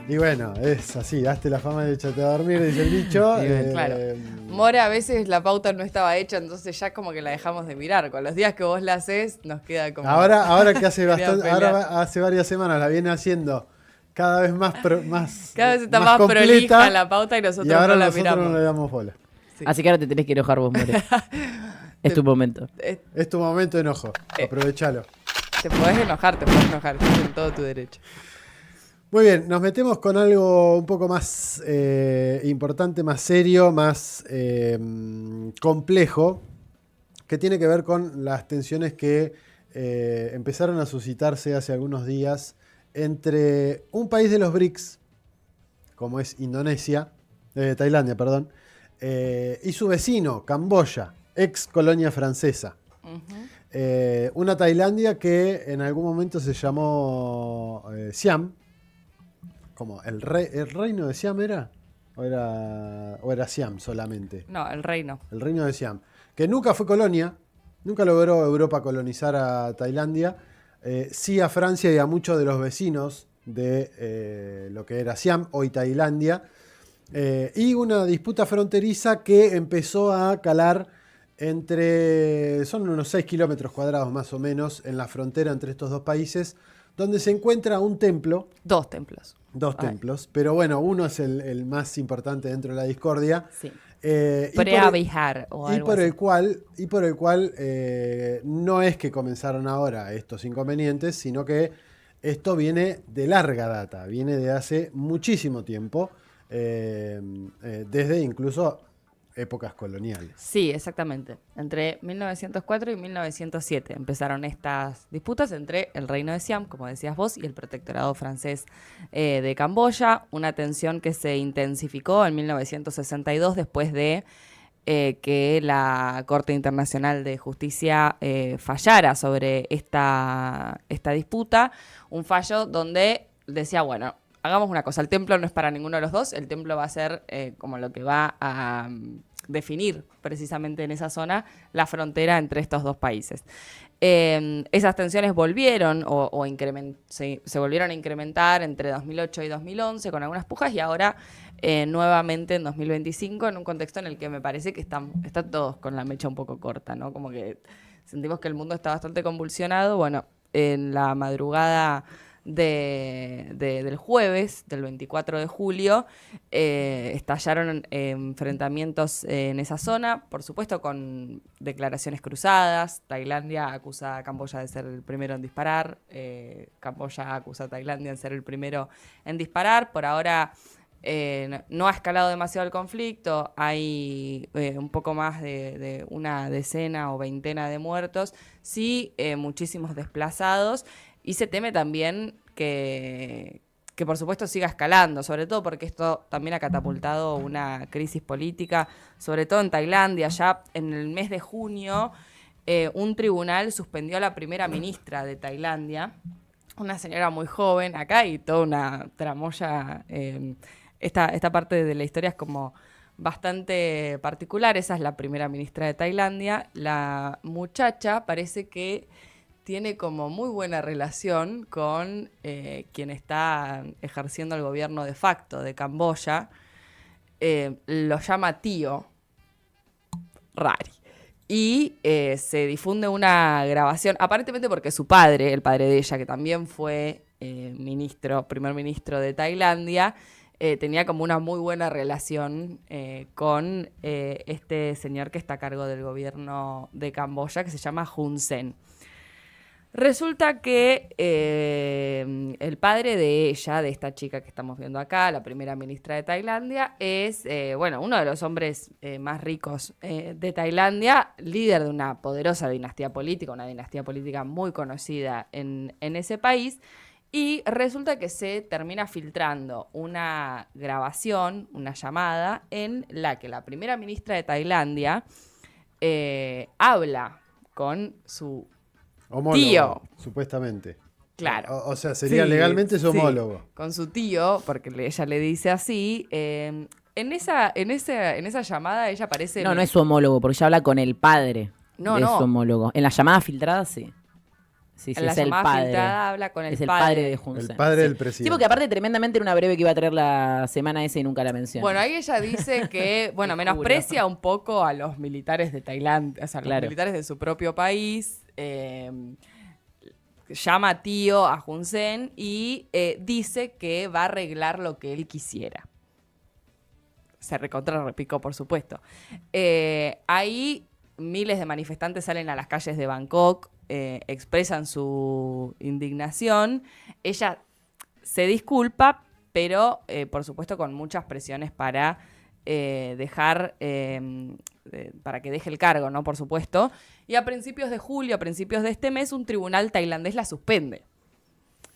Y bueno, es así, hazte la fama y échate a dormir, dice el dicho. Claro. More, a veces la pauta no estaba hecha, entonces ya como que la dejamos de mirar. Con los días que vos la haces, nos queda como... Ahora que hace Quería bastante, pelear. ahora hace varias semanas la viene haciendo cada vez más Cada vez está más completa, prolija la pauta y nosotros y ahora no la nosotros miramos. no le damos bola. Sí. Así que ahora te tenés que enojar vos, More. Es tu momento. Es tu momento de enojo, aprovechalo. Te podés enojar, estás en todo tu derecho. Muy bien, nos metemos con algo un poco más importante, más serio, más complejo, que tiene que ver con las tensiones que empezaron a suscitarse hace algunos días entre un país de los BRICS, como es Tailandia, perdón, y su vecino, Camboya, ex colonia francesa. Uh-huh. Una Tailandia que en algún momento se llamó Siam. ¿Cómo? ¿El reino de Siam era? ¿O era Siam solamente? No, el reino. El reino de Siam. Que nunca fue colonia. Nunca logró Europa colonizar a Tailandia. Sí a Francia y a muchos de los vecinos de lo que era Siam, hoy Tailandia. Y una disputa fronteriza que empezó a calar son unos 6 kilómetros cuadrados más o menos en la frontera entre estos dos países, donde se encuentra un templo. Dos templos. Dos templos, pero bueno, uno es el más importante dentro de la discordia. Sí. Preah-Vihear o algo así. Y por el cual no es que comenzaron ahora estos inconvenientes, sino que esto viene de larga data, viene de hace muchísimo tiempo, desde incluso épocas coloniales. Sí, exactamente. Entre 1904 y 1907 empezaron estas disputas entre el reino de Siam, como decías vos, y el protectorado francés de Camboya. Una tensión que se intensificó en 1962 después de que la Corte Internacional de Justicia fallara sobre esta disputa. Un fallo donde decía, bueno, hagamos una cosa, el templo no es para ninguno de los dos, el templo va a ser como lo que va a definir precisamente en esa zona la frontera entre estos dos países. Esas tensiones volvieron se volvieron a incrementar entre 2008 y 2011 con algunas pujas y ahora nuevamente en 2025 en un contexto en el que me parece que están todos con la mecha un poco corta, ¿no? Como que sentimos que el mundo está bastante convulsionado. Bueno, en la madrugada del jueves, del 24 de julio, estallaron enfrentamientos en esa zona, por supuesto con declaraciones cruzadas. Tailandia acusa a Camboya de ser el primero en disparar, Camboya acusa a Tailandia de ser el primero en disparar. Por ahora no ha escalado demasiado el conflicto, hay un poco más de una decena o veintena de muertos, sí, muchísimos desplazados. Y se teme también que por supuesto siga escalando, sobre todo porque esto también ha catapultado una crisis política, sobre todo en Tailandia. Ya en el mes de junio, un tribunal suspendió a la primera ministra de Tailandia, una señora muy joven. Acá hay toda una tramoya. Esta parte de la historia es como bastante particular. Esa es la primera ministra de Tailandia. La muchacha parece que tiene como muy buena relación con quien está ejerciendo el gobierno de facto de Camboya. Lo llama tío Rari. Y se difunde una grabación, aparentemente porque su padre, el padre de ella, que también fue primer ministro de Tailandia, tenía como una muy buena relación con este señor que está a cargo del gobierno de Camboya, que se llama Hun Sen. Resulta que el padre de ella, de esta chica que estamos viendo acá, la primera ministra de Tailandia, es uno de los hombres más ricos de Tailandia, líder de una poderosa dinastía política, una dinastía política muy conocida en ese país. Y resulta que se termina filtrando una grabación, una llamada, en la que la primera ministra de Tailandia habla con su homólogo, tío. Supuestamente. Claro. O sea, sería legalmente su homólogo. Sí, con su tío, porque ella le dice así. En esa llamada ella parece... No es su homólogo, porque ella habla con el padre de su homólogo. En la llamada filtrada, sí. Sí, en la es el llamada padre. filtrada habla con el Es el padre. padre de Hun El Sen. padre del Sí, presidente. porque aparte tremendamente era una breve que iba a traer la semana esa y nunca la menciona. Bueno, ahí ella dice que, bueno, Te juro. menosprecia un poco a los militares de Tailandia, o sea, los Claro. militares de su propio país. Llama tío a Hun Sen y dice que va a arreglar lo que él quisiera. Se recontra repicó, por supuesto. Ahí miles de manifestantes salen a las calles de Bangkok, expresan su indignación. Ella se disculpa, pero por supuesto con muchas presiones para para que deje el cargo, ¿no? Por supuesto. Y a principios de julio, a principios de este mes, un tribunal tailandés la suspende.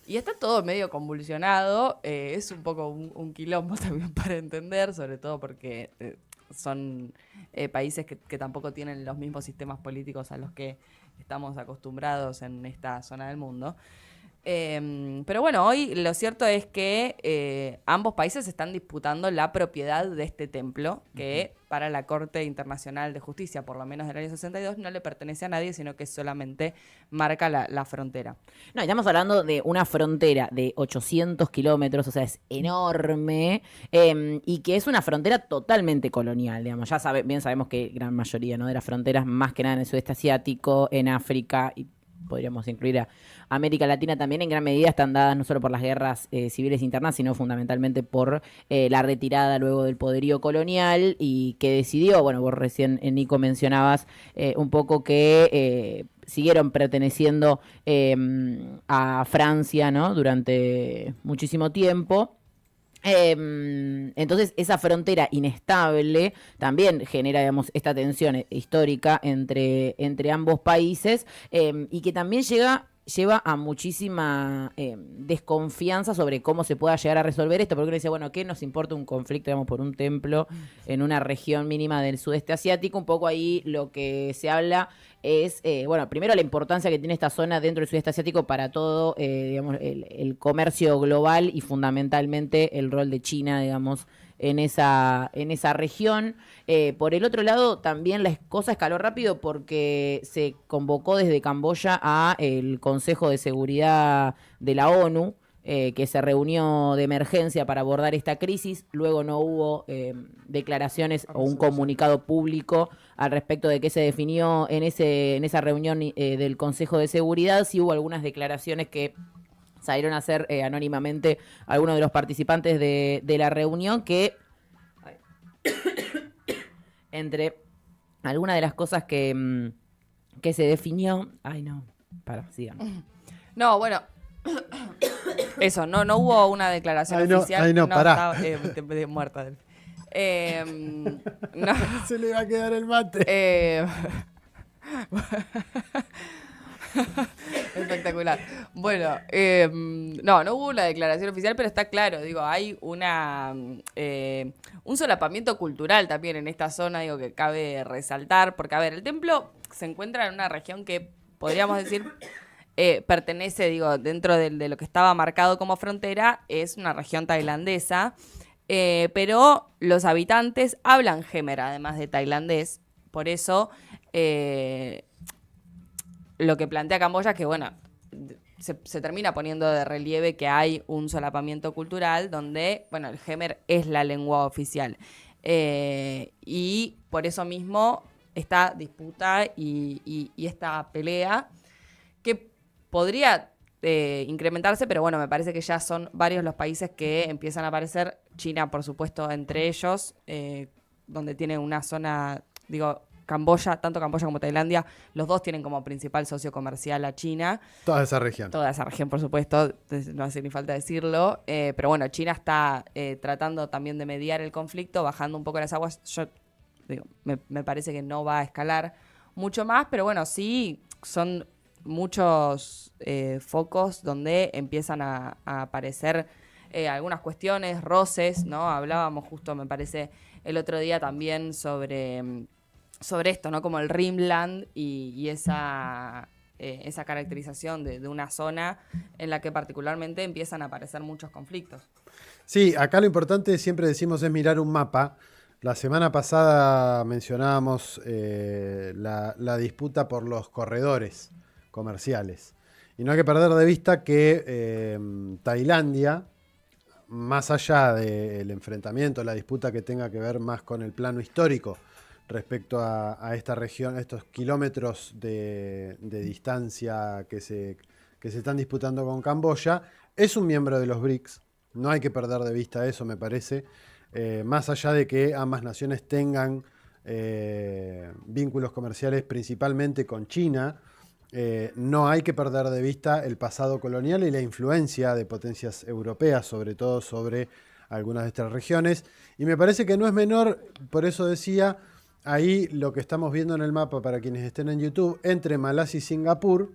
Y está todo medio convulsionado. Es un poco un quilombo también para entender, sobre todo porque son países que tampoco tienen los mismos sistemas políticos a los que estamos acostumbrados en esta zona del mundo. Pero bueno, hoy lo cierto es que ambos países están disputando la propiedad de este templo, que para la Corte Internacional de Justicia, por lo menos del año 62, no le pertenece a nadie, sino que solamente marca la frontera. No, estamos hablando de una frontera de 800 kilómetros, o sea, es enorme, y que es una frontera totalmente colonial, digamos. Ya bien sabemos que gran mayoría, ¿no?, de las fronteras, más que nada en el sudeste asiático, en África, y podríamos incluir a América Latina también, en gran medida están dadas no solo por las guerras civiles internas, sino fundamentalmente por la retirada luego del poderío colonial, y que decidió, bueno, vos recién, Nico, mencionabas un poco que siguieron perteneciendo a Francia, ¿no?, durante muchísimo tiempo. Entonces esa frontera inestable también genera, digamos, esta tensión histórica entre ambos países, y que también lleva a muchísima desconfianza sobre cómo se pueda llegar a resolver esto, porque uno dice, bueno, ¿qué nos importa un conflicto, digamos, por un templo en una región mínima del sudeste asiático? Un poco ahí lo que se habla es, bueno, primero la importancia que tiene esta zona dentro del sudeste asiático para todo, digamos, el comercio global, y fundamentalmente el rol de China, digamos, en esa región. Por el otro lado, también la cosa escaló rápido porque se convocó desde Camboya a el Consejo de Seguridad de la ONU, que se reunió de emergencia para abordar esta crisis. Luego no hubo declaraciones o un comunicado público al respecto de qué se definió en esa reunión del Consejo de Seguridad. Sí hubo algunas declaraciones que salieron a hacer anónimamente algunos de los participantes de la reunión, que entre algunas de las cosas que se definió... Ay, no, sigan. No, bueno... Eso, no hubo una declaración oficial. Ay, no, pará. Estaba muerta. No. Se le va a quedar el mate. Espectacular. Bueno, no hubo una declaración oficial, pero está claro, digo, hay un solapamiento cultural también en esta zona, digo, que cabe resaltar, porque, a ver, el templo se encuentra en una región que podríamos decir pertenece, digo, dentro de lo que estaba marcado como frontera, es una región tailandesa, pero los habitantes hablan jemer, además de tailandés, por eso lo que plantea Camboya es que, bueno, se termina poniendo de relieve que hay un solapamiento cultural donde, bueno, el jemer es la lengua oficial. Y por eso mismo esta disputa y esta pelea que podría incrementarse, pero bueno, me parece que ya son varios los países que empiezan a aparecer, China, por supuesto, entre ellos, donde tiene una zona, digo, Camboya, tanto Camboya como Tailandia, los dos tienen como principal socio comercial a China. Toda esa región. Toda esa región, por supuesto, no hace ni falta decirlo. Pero bueno, China está tratando también de mediar el conflicto, bajando un poco las aguas. Yo digo, me parece que no va a escalar mucho más, pero bueno, sí son muchos focos donde empiezan a aparecer algunas cuestiones, roces, ¿no? Hablábamos justo, me parece, el otro día también sobre esto, ¿no? Como el Rimland y esa caracterización de una zona en la que particularmente empiezan a aparecer muchos conflictos. Sí, acá lo importante, siempre decimos, es mirar un mapa. La semana pasada mencionábamos la disputa por los corredores comerciales. Y no hay que perder de vista que Tailandia, más allá del enfrentamiento, la disputa que tenga que ver más con el plano histórico respecto a esta región, estos kilómetros de distancia que se están disputando con Camboya, es un miembro de los BRICS. No hay que perder de vista eso, me parece. Más allá de que ambas naciones tengan vínculos comerciales principalmente con China, no hay que perder de vista el pasado colonial y la influencia de potencias europeas, sobre todo sobre algunas de estas regiones. Y me parece que no es menor, por eso decía, ahí lo que estamos viendo en el mapa, para quienes estén en YouTube, entre Malasia y Singapur,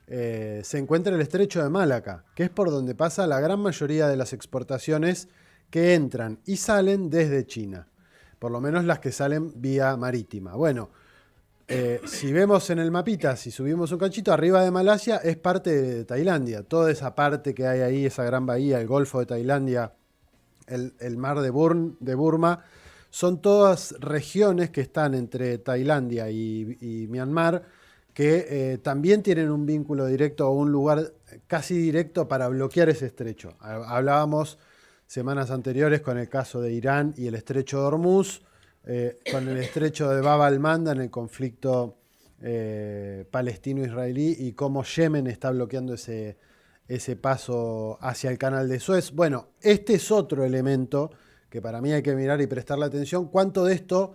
se encuentra el estrecho de Malaca, que es por donde pasa la gran mayoría de las exportaciones que entran y salen desde China, por lo menos las que salen vía marítima. Bueno, si vemos en el mapita, si subimos un cachito, arriba de Malasia es parte de Tailandia. Toda esa parte que hay ahí, esa gran bahía, el Golfo de Tailandia, el mar de Burma, son todas regiones que están entre Tailandia y Myanmar, que también tienen un vínculo directo o un lugar casi directo para bloquear ese estrecho. Hablábamos semanas anteriores con el caso de Irán y el estrecho de Hormuz, con el estrecho de Bab al-Manda en el conflicto palestino-israelí y cómo Yemen está bloqueando ese paso hacia el canal de Suez. Bueno, este es otro elemento que para mí hay que mirar y prestarle atención. ¿Cuánto de esto,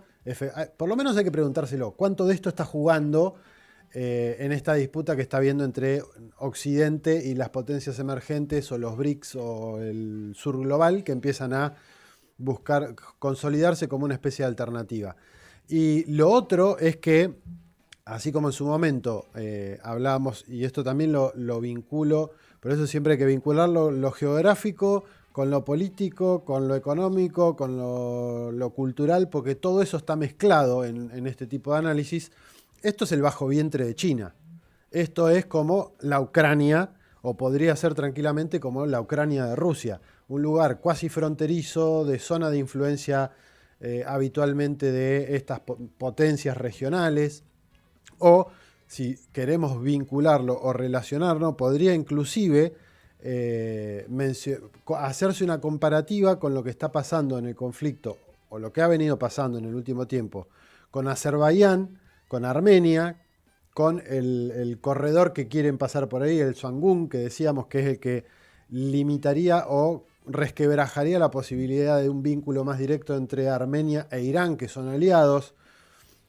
por lo menos hay que preguntárselo, cuánto de esto está jugando en esta disputa que está habiendo entre Occidente y las potencias emergentes o los BRICS o el sur global, que empiezan a buscar consolidarse como una especie de alternativa? Y lo otro es que, así como en su momento hablábamos, y esto también lo vinculo, por eso siempre hay que vincular lo geográfico con lo político, con lo económico, con lo cultural, porque todo eso está mezclado en este tipo de análisis. Esto es el bajo vientre de China. Esto es como la Ucrania, o podría ser tranquilamente como la Ucrania de Rusia. Un lugar cuasi fronterizo, de zona de influencia habitualmente de estas potencias regionales. O, si queremos vincularlo o relacionarlo, podría inclusive hacerse una comparativa con lo que está pasando en el conflicto, o lo que ha venido pasando en el último tiempo, con Azerbaiyán, con Armenia, con el corredor que quieren pasar por ahí, el Swangún, que decíamos que es el que limitaría o resquebrajaría la posibilidad de un vínculo más directo entre Armenia e Irán, que son aliados,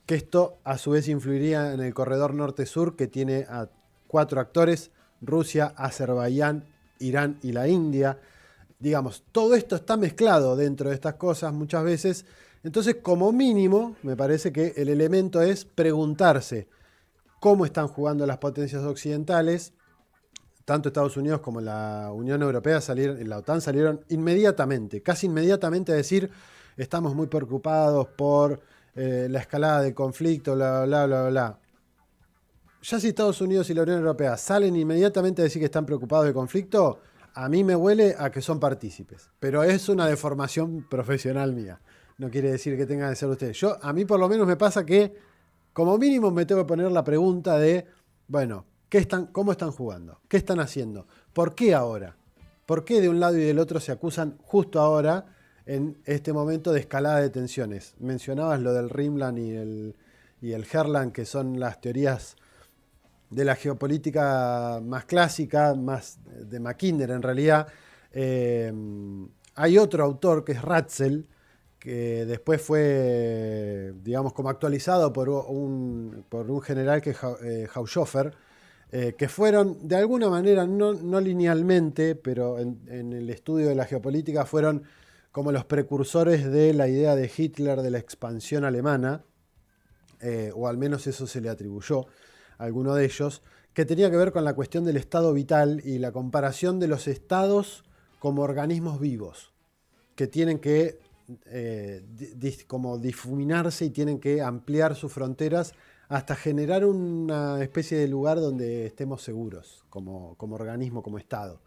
que esto a su vez influiría en el corredor norte-sur, que tiene a 4 actores: Rusia, Azerbaiyán, Irán y la India. Digamos, todo esto está mezclado dentro de estas cosas muchas veces. Entonces, como mínimo, me parece que el elemento es preguntarse cómo están jugando las potencias occidentales. Tanto Estados Unidos como la Unión Europea, la OTAN, salieron inmediatamente, casi inmediatamente, a decir: estamos muy preocupados por la escalada del conflicto, bla, bla, bla, bla, bla. Ya si Estados Unidos y la Unión Europea salen inmediatamente a decir que están preocupados del conflicto, a mí me huele a que son partícipes. Pero es una deformación profesional mía. No quiere decir que tengan que ser ustedes. A mí por lo menos me pasa que, como mínimo, me tengo que poner la pregunta de, bueno, ¿cómo están jugando? ¿Qué están haciendo? ¿Por qué ahora? ¿Por qué de un lado y del otro se acusan justo ahora, en este momento de escalada de tensiones? Mencionabas lo del Rimland y el Herland, que son las teorías de la geopolítica más clásica, más de Mackinder en realidad. Hay otro autor que es Ratzel, que después fue, digamos, como actualizado por un general que es Haushofer, que fueron, de alguna manera, no linealmente, pero en el estudio de la geopolítica, fueron como los precursores de la idea de Hitler de la expansión alemana, o al menos eso se le atribuyó a alguno de ellos, que tenía que ver con la cuestión del estado vital y la comparación de los estados como organismos vivos, que tienen que como difuminarse y tienen que ampliar sus fronteras hasta generar una especie de lugar donde estemos seguros como organismo, como Estado.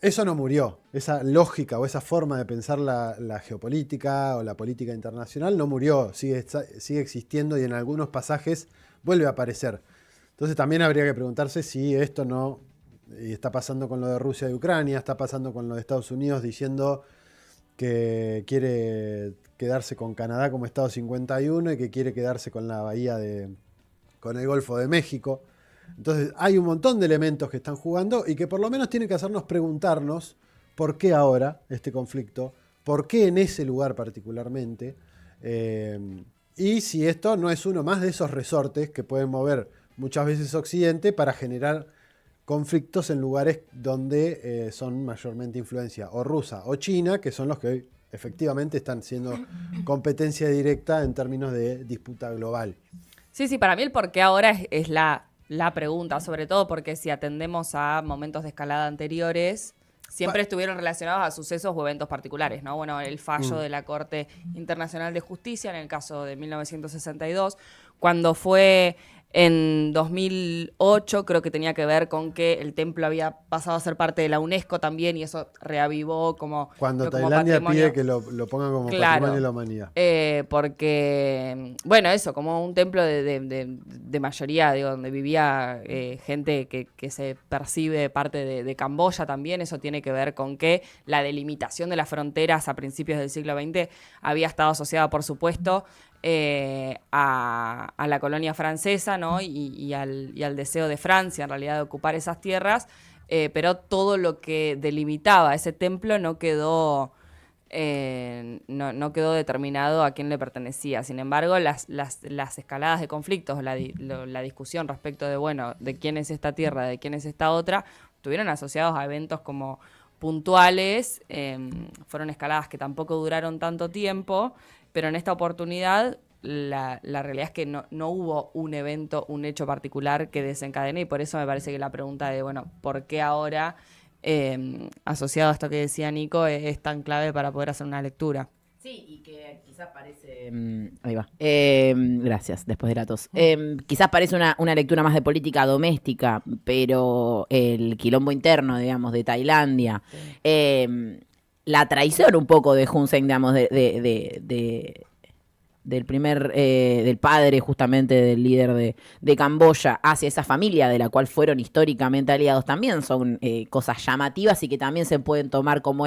Eso no murió. Esa lógica o esa forma de pensar la geopolítica o la política internacional no murió. Sigue existiendo y en algunos pasajes vuelve a aparecer. Entonces también habría que preguntarse si esto no, y está pasando con lo de Rusia y Ucrania, está pasando con lo de Estados Unidos diciendo que quiere quedarse con Canadá como Estado 51 y que quiere quedarse con la con el Golfo de México. Entonces hay un montón de elementos que están jugando y que por lo menos tienen que hacernos preguntarnos por qué ahora este conflicto, por qué en ese lugar particularmente, y si esto no es uno más de esos resortes que pueden mover muchas veces Occidente para generar conflictos en lugares donde son mayormente influencia o rusa o china, que son los que hoy efectivamente están siendo competencia directa en términos de disputa global. Sí, para mí el por qué ahora es la pregunta, sobre todo porque si atendemos a momentos de escalada anteriores, siempre estuvieron relacionados a sucesos o eventos particulares, ¿no? Bueno, el fallo de la Corte Internacional de Justicia en el caso de 1962, cuando fue en 2008, creo que tenía que ver con que el templo había pasado a ser parte de la UNESCO también y eso reavivó como Cuando como Tailandia patrimonio. pide que lo pongan como patrimonio de la humanidad. Porque, bueno, eso, como un templo de mayoría, digo, donde vivía gente que se percibe parte de Camboya también, eso tiene que ver con que la delimitación de las fronteras a principios del siglo XX había estado asociada, por supuesto, a la colonia francesa, ¿no? y al deseo de Francia, en realidad, de ocupar esas tierras, pero todo lo que delimitaba ese templo no quedó determinado a quién le pertenecía. Sin embargo, las escaladas de conflictos, la discusión respecto de, bueno, de quién es esta tierra, de quién es esta otra, estuvieron asociados a eventos como puntuales, fueron escaladas que tampoco duraron tanto tiempo, pero en esta oportunidad la realidad es que no hubo un evento, un hecho particular que desencadene, y por eso me parece que la pregunta de, bueno, ¿por qué ahora, asociado a esto que decía Nico, es tan clave para poder hacer una lectura? Sí, y que quizás parece... ahí va. Gracias, después de la tos. Quizás parece una lectura más de política doméstica, pero el quilombo interno, digamos, de Tailandia, sí. La traición un poco de Hun Sen, digamos, del padre justamente del líder de Camboya hacia esa familia de la cual fueron históricamente aliados también son cosas llamativas y que también se pueden tomar como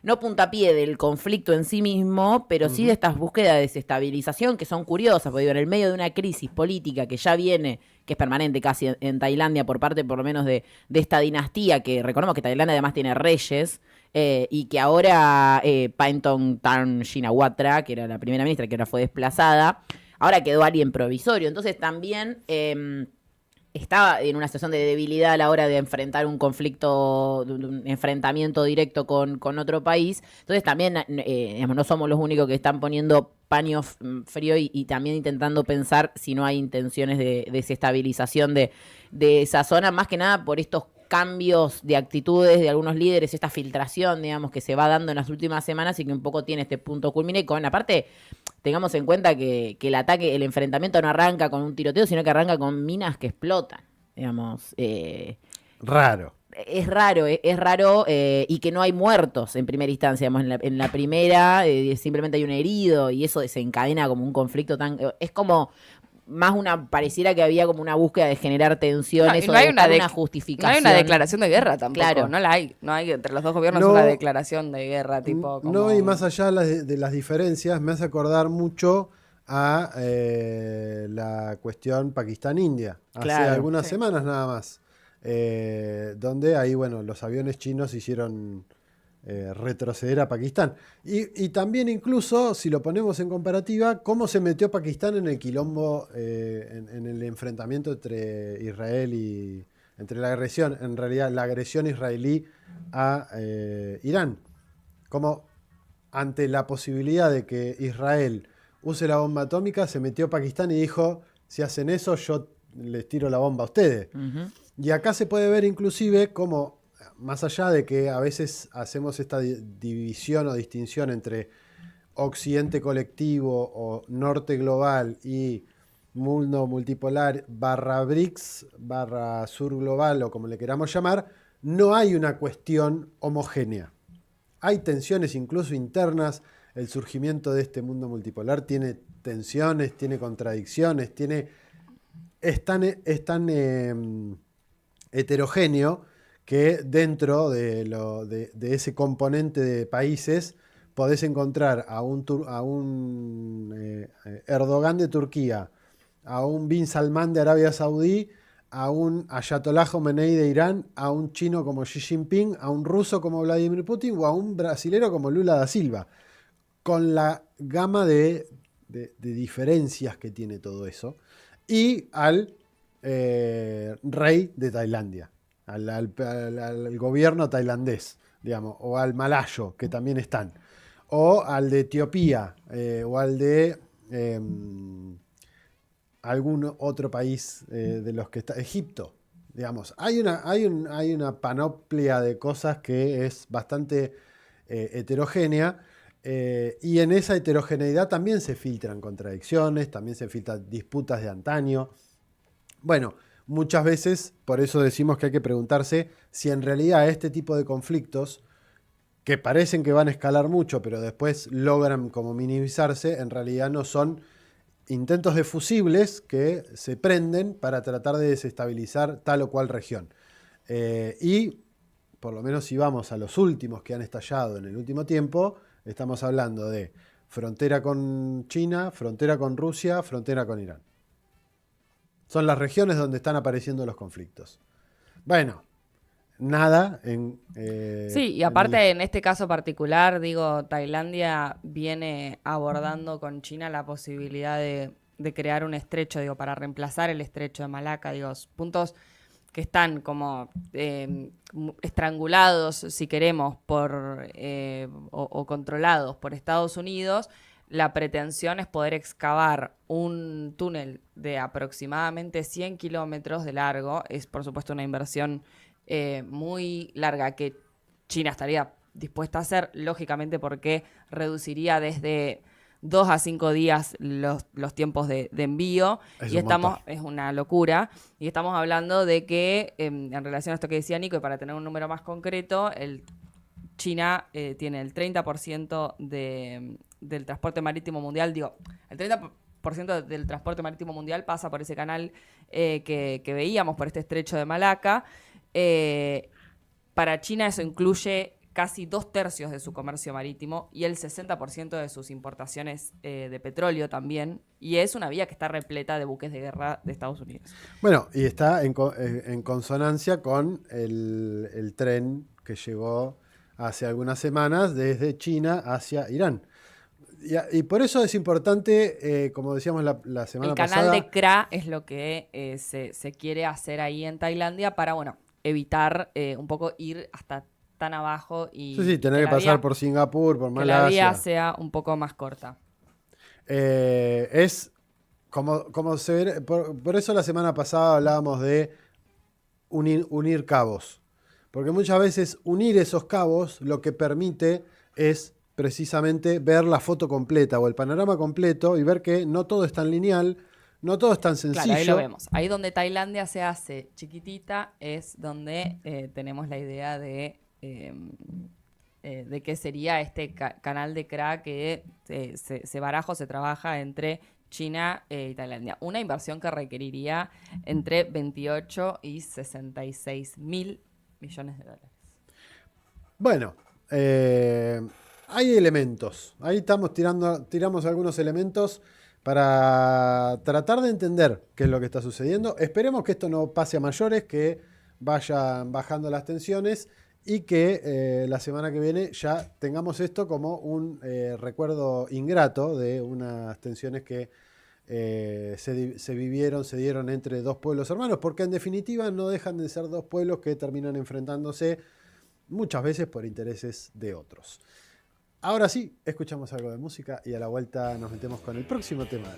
no puntapié del conflicto en sí mismo, pero sí de estas búsquedas de desestabilización que son curiosas, porque en el medio de una crisis política que ya viene, que es permanente casi en Tailandia por parte por lo menos de esta dinastía, que recordemos que Tailandia además tiene reyes, y que ahora Paetongtarn Shinawatra, que era la primera ministra, que ahora fue desplazada, ahora quedó alguien provisorio. Entonces también estaba en una situación de debilidad a la hora de enfrentar un conflicto, un enfrentamiento directo con otro país. Entonces también digamos, no somos los únicos que están poniendo paño frío y también intentando pensar si no hay intenciones de desestabilización de esa zona, más que nada por estos cambios de actitudes de algunos líderes, esta filtración, digamos, que se va dando en las últimas semanas y que un poco tiene este punto culmine con, aparte, tengamos en cuenta que el ataque, el enfrentamiento no arranca con un tiroteo, sino que arranca con minas que explotan, digamos. Raro. Es raro y que no hay muertos en primera instancia, digamos, en la primera simplemente hay un herido y eso desencadena como un conflicto tan... Es como... Más pareciera que había como una búsqueda de generar tensiones, no hay una justificación. No hay una declaración de guerra tampoco, claro. No hay entre los dos gobiernos una declaración de guerra tipo como... No, y más allá de las diferencias, me hace acordar mucho a la cuestión Pakistán-India, hace algunas semanas nada más, donde ahí, bueno, los aviones chinos hicieron retroceder a Pakistán. Y también incluso, si lo ponemos en comparativa, cómo se metió Pakistán en el quilombo, en el enfrentamiento entre Israel y... entre la agresión, en realidad la agresión israelí a Irán. Como ante la posibilidad de que Israel use la bomba atómica, se metió Pakistán y dijo, si hacen eso, yo les tiro la bomba a ustedes. Uh-huh. Y acá se puede ver inclusive cómo, más allá de que a veces hacemos esta división o distinción entre occidente colectivo o norte global y mundo multipolar barra BRICS, barra sur global o como le queramos llamar, no hay una cuestión homogénea. Hay tensiones incluso internas. El surgimiento de este mundo multipolar tiene tensiones, tiene contradicciones, tiene es tan heterogéneo que dentro de ese componente de países podés encontrar a un Erdogan de Turquía, a un Bin Salman de Arabia Saudí, a un Ayatollah Khomeini de Irán, a un chino como Xi Jinping, a un ruso como Vladimir Putin o a un brasilero como Lula da Silva, con la gama de diferencias que tiene todo eso, y al rey de Tailandia, al gobierno tailandés, digamos, o al malayo, que también están, o al de Etiopía, o al de algún otro país de los que está, Egipto, digamos. Hay una panoplia de cosas que es bastante heterogénea, y en esa heterogeneidad también se filtran contradicciones, también se filtran disputas de antaño. Bueno, muchas veces, por eso decimos que hay que preguntarse si en realidad este tipo de conflictos, que parecen que van a escalar mucho, pero después logran como minimizarse, en realidad no son intentos de fusibles que se prenden para tratar de desestabilizar tal o cual región. Y, por lo menos si vamos a los últimos que han estallado en el último tiempo, estamos hablando de frontera con China, frontera con Rusia, frontera con Irán. Son las regiones donde están apareciendo los conflictos. Bueno, nada en... Sí, y aparte en este caso particular, digo, Tailandia viene abordando con China la posibilidad de crear un estrecho, digo, para reemplazar el estrecho de Malaca, digo, puntos que están como estrangulados, si queremos, o controlados por Estados Unidos. La pretensión es poder excavar un túnel de aproximadamente 100 kilómetros de largo. Es, por supuesto, una inversión muy larga que China estaría dispuesta a hacer, lógicamente porque reduciría desde 2 a 5 días los tiempos de envío. Es una locura. Y estamos hablando de que, en relación a esto que decía Nico, y para tener un número más concreto, China tiene el 30% del transporte marítimo mundial. Digo, el 30% del transporte marítimo mundial pasa por ese canal que veíamos, por este estrecho de Malaca. Para China eso incluye casi 2/3 de su comercio marítimo y el 60% de sus importaciones de petróleo también. Y es una vía que está repleta de buques de guerra de Estados Unidos. Bueno, y está en consonancia con el tren que llegó hace algunas semanas desde China hacia Irán. Y por eso es importante, como decíamos la semana pasada... El canal de Kra es lo que se quiere hacer ahí en Tailandia para, bueno, evitar un poco ir hasta tan abajo y sí, tener que pasar por Singapur, por Malasia. Que la vía sea un poco más corta. Es como se ve, por eso la semana pasada hablábamos de unir cabos. Porque muchas veces unir esos cabos lo que permite es precisamente ver la foto completa o el panorama completo y ver que no todo es tan lineal, no todo es tan sencillo. Claro, ahí lo vemos. Ahí donde Tailandia se hace chiquitita es donde tenemos la idea de qué sería este canal de Kra que se baraja, se trabaja entre China y Tailandia. Una inversión que requeriría entre 28 y 66 mil millones de dólares. Bueno, hay elementos. Ahí tiramos algunos elementos para tratar de entender qué es lo que está sucediendo. Esperemos que esto no pase a mayores, que vayan bajando las tensiones y que la semana que viene ya tengamos esto como un recuerdo ingrato de unas tensiones que se dieron entre dos pueblos hermanos, porque en definitiva no dejan de ser dos pueblos que terminan enfrentándose muchas veces por intereses de otros. Ahora sí, escuchamos algo de música y a la vuelta nos metemos con el próximo tema.